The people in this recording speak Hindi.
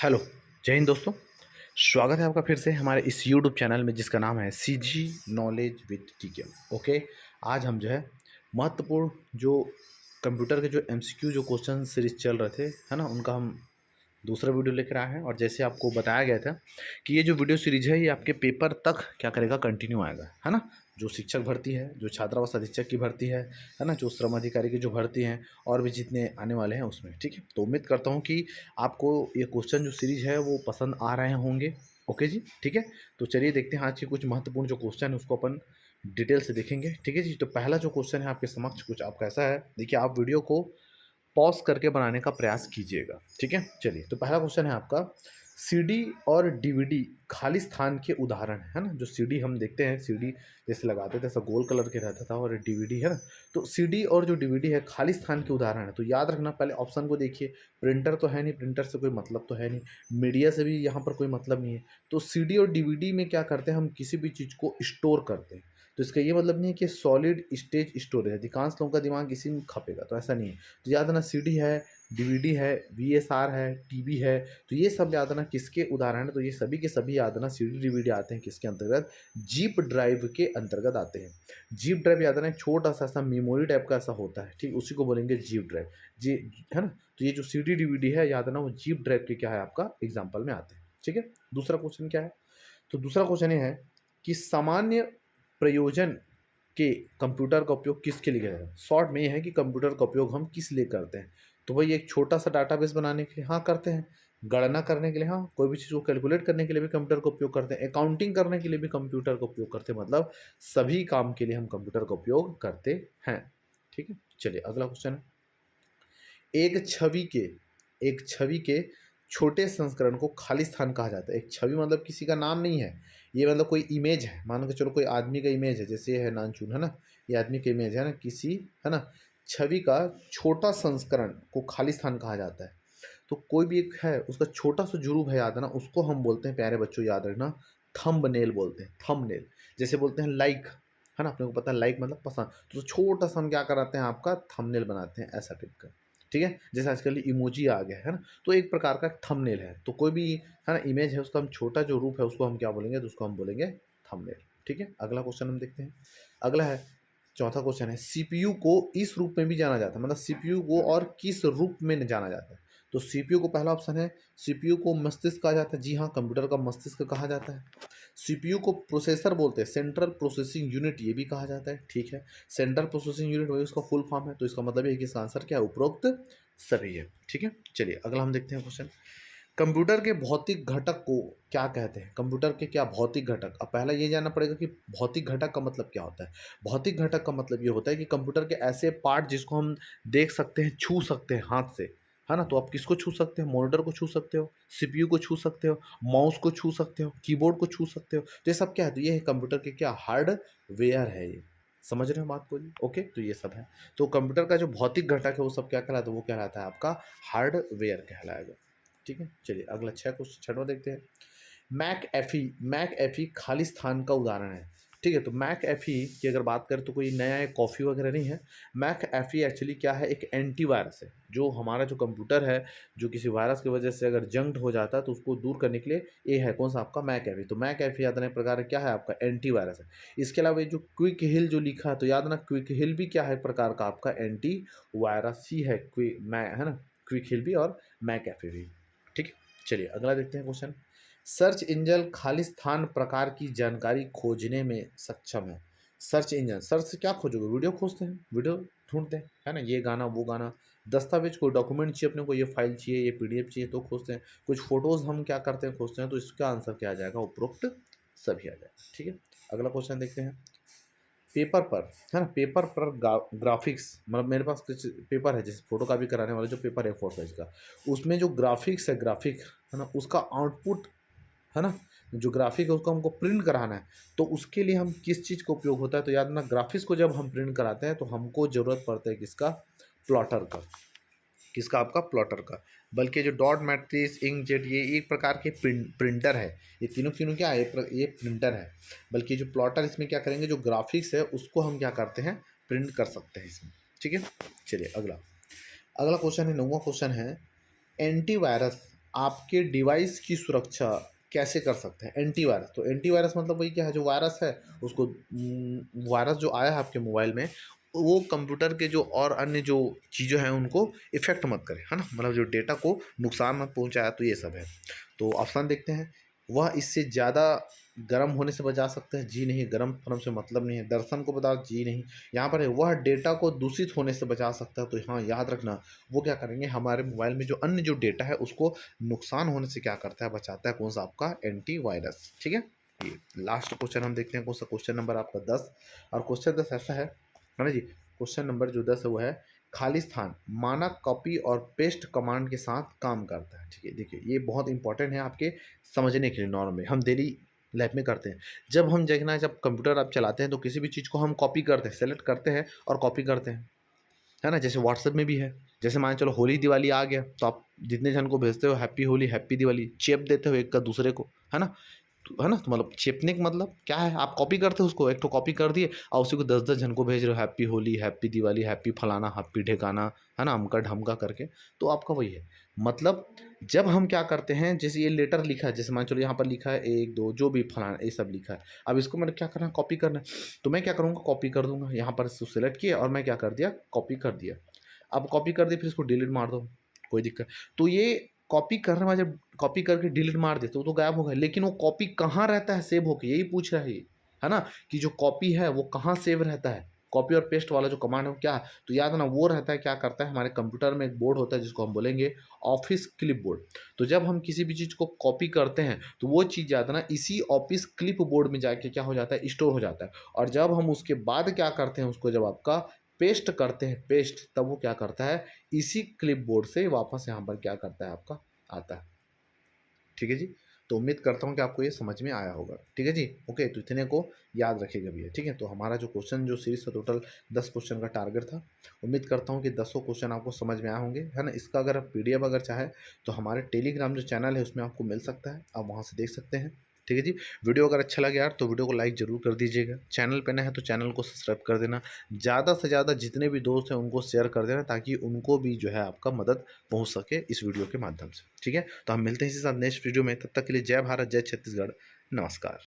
हेलो, जय हिंद दोस्तों। स्वागत है आपका फिर से हमारे इस यूट्यूब चैनल में जिसका नाम है सीजी नॉलेज विद टीके। ओके, आज हम जो है महत्वपूर्ण जो कंप्यूटर के जो एमसीक्यू जो क्वेश्चन सीरीज चल रहे थे है ना, उनका हम दूसरा वीडियो लेकर आए हैं। और जैसे आपको बताया गया था कि ये जो वीडियो सीरीज है ये आपके पेपर तक क्या करेगा, कंटिन्यू आएगा, है ना। जो शिक्षक भर्ती है, जो छात्रावास अधीक्षक की भर्ती है ना, जो श्रम अधिकारी की जो भर्ती हैं और भी जितने आने वाले हैं उसमें, ठीक है। तो उम्मीद करता हूँ कि आपको ये क्वेश्चन जो सीरीज है वो पसंद आ रहे होंगे। ओके जी, ठीक है। तो चलिए देखते हैं आज के कुछ महत्वपूर्ण जो क्वेश्चन है उसको अपन डिटेल से देखेंगे, ठीक है जी। तो पहला जो क्वेश्चन है आपके समक्ष कुछ आपका ऐसा है, देखिए आप वीडियो को पॉज करके बनाने का प्रयास कीजिएगा, ठीक है। चलिए, तो पहला क्वेश्चन है आपका, सीडी और डीवीडी खाली स्थान के उदाहरण है ना। जो सीडी हम देखते हैं, सीडी जैसे लगाते थे ऐसा गोल कलर के रहता था, और डीवीडी है ना, तो सीडी और जो डीवीडी है खाली स्थान के उदाहरण है। तो याद रखना, पहले ऑप्शन को देखिए, प्रिंटर तो है नहीं, प्रिंटर से कोई मतलब तो है नहीं, मीडिया से भी यहाँ पर कोई मतलब नहीं है। तो सीडी और डीवीडी में क्या करते हैं, हम किसी भी चीज़ को स्टोर करते हैं। तो इसका ये मतलब नहीं है कि सॉलिड स्टेज स्टोरेज, अधिकांश लोगों का दिमाग इसी में खपेगा, तो ऐसा नहीं है। तो याद रखना, सीडी है, डीवीडी है, वीएसआर है, टीवी है, तो ये सब याद रखना किसके उदाहरण है। तो ये सभी के सभी याद रखना सीडी डीवीडी आते हैं किसके अंतर्गत, जीप ड्राइव के अंतर्गत आते हैं। जीप ड्राइव याद रखना एक छोटा सा ऐसा मेमोरी टाइप का ऐसा होता है, ठीक, उसी को बोलेंगे जीप ड्राइव जी, है ना। तो ये जो सीडी डीवीडी है याद रखना वो जीप ड्राइव के क्या है आपका एग्जाम्पल में आते हैं, ठीक है। दूसरा क्वेश्चन क्या है, तो दूसरा क्वेश्चन ये है कि सामान्य प्रयोजन के कंप्यूटर का उपयोग किसके लिए है। शॉर्ट में ये है कि कंप्यूटर का उपयोग हम किस लिए करते हैं। तो भाई एक छोटा सा डाटाबेस बनाने के लिए हाँ करते हैं, गणना करने के लिए हाँ, कोई भी चीज़ को कैलकुलेट करने के लिए भी कंप्यूटर का उपयोग करते हैं, अकाउंटिंग करने के लिए भी कंप्यूटर का उपयोग करते हैं, मतलब सभी काम के लिए हम कंप्यूटर का उपयोग करते हैं, ठीक है। चलिए अगला क्वेश्चन है, एक छवि के छोटे संस्करण को खाली स्थान कहा जाता है। एक छवि मतलब किसी का नाम नहीं है, ये मतलब कोई इमेज है, मान के चलो कोई आदमी का इमेज है, जैसे ये है नानचून, है ना, ये आदमी का इमेज है ना, किसी, है ना, छवि का छोटा संस्करण को खाली स्थान कहा जाता है। तो कोई भी एक है उसका छोटा सा जुरूप है, याद है ना, उसको हम बोलते हैं, प्यारे बच्चों याद रखना, थंबनेल बोलते हैं, थंबनेल। जैसे बोलते हैं लाइक, है ना, अपने को पता है लाइक मतलब पसंद, तो छोटा सा हम क्या कराते हैं आपका थंबनेल बनाते हैं, ऐसा टाइप का, ठीक है। जैसे आजकल इमोजी आ गया है ना, तो एक प्रकार का थंबनेल है। तो कोई भी है ना इमेज है, उसका हम छोटा जो रूप है उसको हम क्या बोलेंगे, तो उसको हम बोलेंगे थंबनेल, ठीक है। अगला क्वेश्चन हम देखते हैं, अगला है चौथा क्वेश्चन है, सीपीयू को इस रूप में भी जाना जाता है, मतलब सीपीयू को और किस रूप में जाना जाता है। तो सीपीयू को पहला ऑप्शन है, सीपीयू को मस्तिष्क कहा जाता है, जी हाँ, कंप्यूटर का मस्तिष्क कहा जाता है। सीपीयू को प्रोसेसर बोलते हैं, सेंट्रल प्रोसेसिंग यूनिट ये भी कहा जाता है, ठीक है। सेंट्रल प्रोसेसिंग यूनिट वही उसका फुल फॉर्म है, तो इसका मतलब है कि इसका आंसर क्या है, उपरोक्त सभी है, ठीक है। चलिए अगला हम देखते हैं क्वेश्चन, कंप्यूटर के भौतिक घटक को क्या कहते हैं। कंप्यूटर के क्या भौतिक घटक, अब पहला ये जानना पड़ेगा कि भौतिक घटक का मतलब क्या होता है। भौतिक घटक का मतलब ये होता है कि कंप्यूटर के ऐसे पार्ट जिसको हम देख सकते हैं, छू सकते हैं हाथ से, है ना। तो आप किसको छू सकते हो, मॉनिटर को छू सकते हो, सीपीयू को छू सकते हो, माउस को छू सकते हो, कीबोर्ड को छू सकते हो। तो ये सब क्या है, तो ये है कंप्यूटर के क्या हार्डवेयर है, ये समझ रहे हो बात को जी। ओके, तो ये सब है। तो कंप्यूटर का जो भौतिक घटक है वो सब क्या कहलाता है, वो कहलाता है आपका हार्डवेयर कहलाएगा, ठीक है। चलिए अगला छठवां देखते हैं, मैक एफी खाली स्थान का उदाहरण है, ठीक है। तो मैक एफी की अगर बात करें तो कोई नया एक कॉफ़ी वगैरह नहीं है। मैक एफी एक्चुअली क्या है, एक एंटीवायरस है, जो हमारा जो कंप्यूटर है जो किसी वायरस की वजह से अगर जंक्ड हो जाता है तो उसको दूर करने के लिए ये है कौन सा आपका मैक एफी। तो मैक एफी याद रखने प्रकार क्या है आपका एंटीवायरस है। इसके अलावा ये जो क्विक हिल जो लिखा है, तो याद रखना क्विक हिल भी क्या है प्रकार का आपका एंटी वायरस ही है, है ना, क्विक हिल भी और मैक एफी भी, ठीक है। चलिए अगला देखते हैं क्वेश्चन, सर्च इंजन खाली स्थान प्रकार की जानकारी खोजने में सक्षम है। सर्च इंजन, सर्च से क्या खोजोगे, वीडियो खोजते हैं, वीडियो ढूंढते हैं, है ना, ये गाना वो गाना, दस्तावेज कोई डॉक्यूमेंट चाहिए अपने को, ये फाइल चाहिए, ये पीडीएफ चाहिए तो खोजते हैं, कुछ फोटोज़ हम क्या करते हैं खोजते हैं। तो इसका आंसर क्या आ जाएगा, उपरोक्त सभी आ जाएगा, ठीक है। अगला क्वेश्चन देखते हैं, पेपर पर, है ना, पेपर पर ग्राफिक्स, मतलब मेरे पास कुछ पेपर है जैसे फोटो कॉपी कराने वाला जो पेपर है 4 साइज का, उसमें जो ग्राफिक्स है, ग्राफिक है ना, उसका आउटपुट, है ना, जो ग्राफिक है उसको हमको प्रिंट कराना है। तो उसके लिए हम किस चीज़ का उपयोग होता है, तो याद रखना ग्राफिक्स को जब हम प्रिंट कराते हैं तो हमको ज़रूरत पड़ता है किसका, प्लॉटर का, किसका आपका प्लॉटर का। बल्कि जो डॉट मैट्रिक्स इंकजेट ये एक प्रकार के प्रिंटर है, ये तीनों तीनों क्या है, ये प्रिंटर है। बल्कि जो प्लॉटर इसमें क्या करेंगे, जो ग्राफिक्स है उसको हम क्या करते हैं, प्रिंट कर सकते हैं इसमें, ठीक है। चलिए अगला, अगला क्वेश्चन है, 9वां क्वेश्चन है, एंटीवायरस आपके डिवाइस की सुरक्षा कैसे कर सकते हैं? एंटीवायरस। तो एंटीवायरस मतलब वही क्या है, जो वायरस है उसको वायरस जो आया है आपके मोबाइल में, वो कंप्यूटर के जो और अन्य जो चीज़ें हैं उनको इफ़ेक्ट मत करे, है ना? मतलब जो डेटा को नुकसान मत पहुँचाए, तो ये सब है। तो ऑप्शन देखते हैं, वह इससे ज़्यादा गर्म होने से बचा सकते हैं? जी नहीं, गर्म-फर्म से मतलब नहीं है। दर्शन को बता? जी नहीं। यहाँ पर है, वह डेटा को दूषित होने से बचा सकता है? तो हाँ, याद रखना, वो क्या करेंगे, हमारे मोबाइल में जो अन्य जो डेटा है उसको नुकसान होने से क्या करता है, बचाता है। कौन सा? आपका एंटीवायरस। ठीक है? ये लास्ट क्वेश्चन हम देखते हैं, कौन सा? क्वेश्चन नंबर आपका 10। और क्वेश्चन 10 ऐसा है ना जी? क्वेश्चन नंबर जो 10 है वो है, खाली स्थान मानक कॉपी और पेस्ट कमांड के साथ काम करता है। ठीक है, देखिए ये बहुत इंपॉर्टेंट है आपके समझने के लिए। नॉर्मली हम डेली लाइफ में करते हैं। जब हम देखना, जब कंप्यूटर आप चलाते हैं तो किसी भी चीज़ को हम कॉपी करते हैं, सेलेक्ट करते हैं और कॉपी करते हैं, है ना? जैसे व्हाट्सएप में भी है। जैसे मान के चलो होली दिवाली आ गया, तो आप जितने जन को भेजते हो हैप्पी होली, हैप्पी दिवाली, चेप देते हो एक का दूसरे को, है ना? है ना? तो मतलब चेपने का मतलब क्या है, आप कॉपी करते हो उसको, एक तो कॉपी कर दिए और उसी को 10-10 जन को भेज रहे हो, happy Holi, happy Diwali, happy फलाना, हैप्पी ढेकाना, है ना? अमका-ढमका करके, तो आपका वही है। मतलब जब हम क्या करते हैं, जैसे ये लेटर लिखा है, जैसे मान चलो यहाँ पर लिखा है 1, 2 जो भी फलाना ये सब लिखा है। अब इसको मैंने क्या करना है, कॉपी करना है। तो मैं क्या करूँगा, कॉपी कर दूँगा। यहाँ पर इसको सेलेक्ट किया और मैं क्या कर दिया, कॉपी कर दिया। अब कॉपी कर दिया, फिर इसको डिलीट मार दो, कोई दिक्कत। तो ये कॉपी करने में जब कॉपी करके डिलीट मार देते हो तो गायब हो गया, लेकिन वो कॉपी कहाँ रहता है सेव होके, यही पूछ रहा है ये, है ना? कि जो कॉपी है वो कहाँ सेव रहता है, कॉपी और पेस्ट वाला जो कमांड है वो क्या है? तो याद है ना, वो रहता है, क्या करता है, हमारे कंप्यूटर में एक बोर्ड होता है जिसको हम बोलेंगे ऑफिस क्लिप बोर्ड। तो जब हम किसी भी चीज़ को कॉपी करते हैं तो वो चीज़ याद है ना, इसी ऑफिस क्लिप बोर्ड में जाके क्या हो जाता है, स्टोर हो जाता है। और जब हम उसके बाद क्या करते हैं, उसको जब आपका पेस्ट करते हैं, पेस्ट, तब वो क्या करता है, इसी क्लिप बोर्ड से वापस यहाँ पर क्या करता है, आपका आता है। ठीक है जी? तो उम्मीद करता हूँ कि आपको ये समझ में आया होगा। ठीक है जी? ओके, तो इतने को याद रखिएगा भैया। ठीक है? तो हमारा जो क्वेश्चन जो सीरीज़ था, टोटल 10 क्वेश्चन का टारगेट था। उम्मीद करता हूँ कि 10 क्वेश्चन आपको समझ में आए होंगे, है ना? इसका अगर आप पीडीएफ अगर चाहे तो हमारे टेलीग्राम जो चैनल है उसमें आपको मिल सकता है, आप वहाँ से देख सकते हैं। ठीक है जी? वीडियो अगर अच्छा लगे यार तो वीडियो को लाइक ज़रूर कर दीजिएगा। चैनल पे नए हैं तो चैनल को सब्सक्राइब कर देना। ज़्यादा से ज़्यादा जितने भी दोस्त हैं उनको शेयर कर देना, ताकि उनको भी जो है आपका मदद पहुंच सके इस वीडियो के माध्यम से। ठीक है? तो हम मिलते हैं इसी साथ नेक्स्ट वीडियो में। तब तक के लिए जय भारत, जय छत्तीसगढ़, नमस्कार।